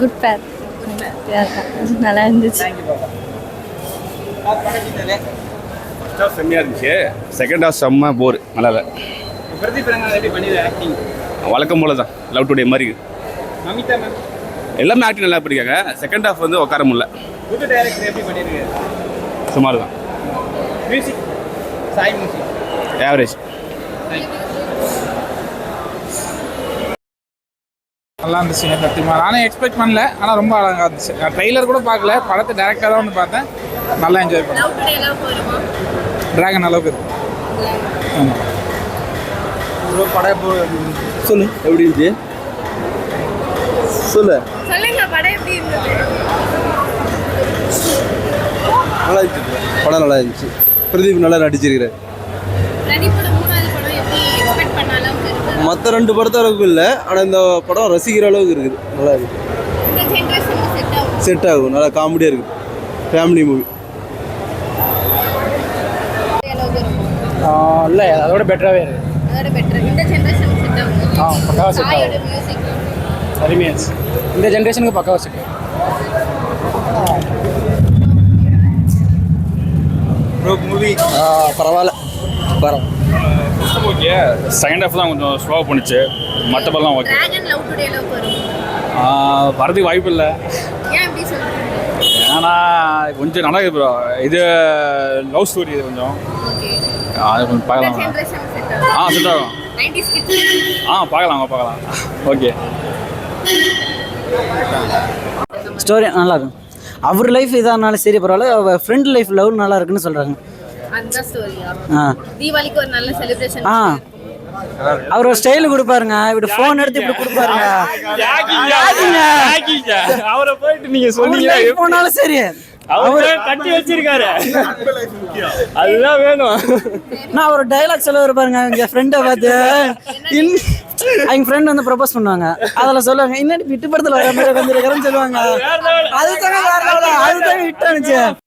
Good பேர் நல்லா இருந்துச்சு. செம்மையாக இருந்துச்சு. செகண்ட் ஹாஃப் செம்ம போர், நல்லா இல்லை. வழக்கம் போல தான், லவ் டுடே மாதிரி எல்லாமே ஆக்டிங் நல்லா பண்ணியிருக்காங்க. செகண்ட் ஹாஃப் வந்து உட்கார முடியல, சுமார் தான். ஆவரேஜ். நல்லா இருந்துச்சுங்க சத்தியமாக. நானும் எக்ஸ்பெக்ட் பண்ணல, ஆனால் ரொம்ப அழகாக இருந்துச்சு. நான் ட்ரெய்லர் கூட பார்க்கல, படத்தை டேரெக்டாக தான் வந்து பார்த்தேன். நல்லா என்ஜாய் பண்ணேன். ட்ராகன் அளவுக்கு இருக்கு. ஆமாம். படம் சொல்லு எப்படி இருந்துச்சு, சொல்லு. நல்லா இருந்துச்சு, படம் நல்லா இருந்துச்சு. பிரதீப் நல்லா நடிச்சிருக்கிறார். மற்ற 2 படத்த அளவுக்கு இல்லை, ஆனால் இந்த படம் ரசிக்கிற அளவுக்கு இருக்குது. நல்லா இருக்குது, செட் ஆகும். நல்லா காமெடியாக இருக்குது, ஃபேமிலி மூவி. இல்லை அதோட பெட்டராகவே இருக்குது. பக்காவாக செட் ஆகும். அருமையாச்சு, இந்த ஜென்ரேஷனுக்கு பக்காவாக செட் ஆகும். மூவி பரவாயில்ல, பரவாயில்ல. ஓகே, செகண்ட் ஹாஃப் தான் கொஞ்சம் ஸ்லோவாக போணுச்சு. மற்ற படம்லாம் ஓகே. வரதுக்கு வாய்ப்பு இல்லை, ஏன்னா கொஞ்சம் நல்லா இருக்குது ப்ரோ. இது லவ் ஸ்டோரி, இது கொஞ்சம் அது கொஞ்சம் பார்க்கலாம். செட் ஆகும். பார்க்கலாம். ஓகே. ஸ்டோரி நல்லா இருக்கும். அவர் லைஃப் இதானாலும் சரி பரவாயில்ல, அவர் ஃப்ரெண்ட் லைஃப் லவ் நல்லா இருக்குன்னு சொல்கிறாங்க. அவர் ஒரு ஸ்டைல் கொடுப்பாருங்க, இப்படி ஃபோன் எடுத்து இப்படி கொடுப்பாருங்க. அவரை போயிட்டு நீங்க சொன்னீங்க போனாலும் சரி, அவரு கட்டி வச்சிருக்காரு, அதுதான் வேணும். நான் ஒரு டைலாக் சொல்ல இருப்பாருங்க, எங்க ஃப்ரெண்டை பார்த்து எங்க ஃப்ரெண்ட் வந்து ப்ரப்போஸ் பண்ணுவாங்க. அதில் சொல்லுவாங்க, இன்னும் விட்டு படத்தில் வர மாதிரி வந்துருக்கிறேன்னு சொல்லுவாங்க. அதுதாங்க ஹிட் ஆனிச்சு.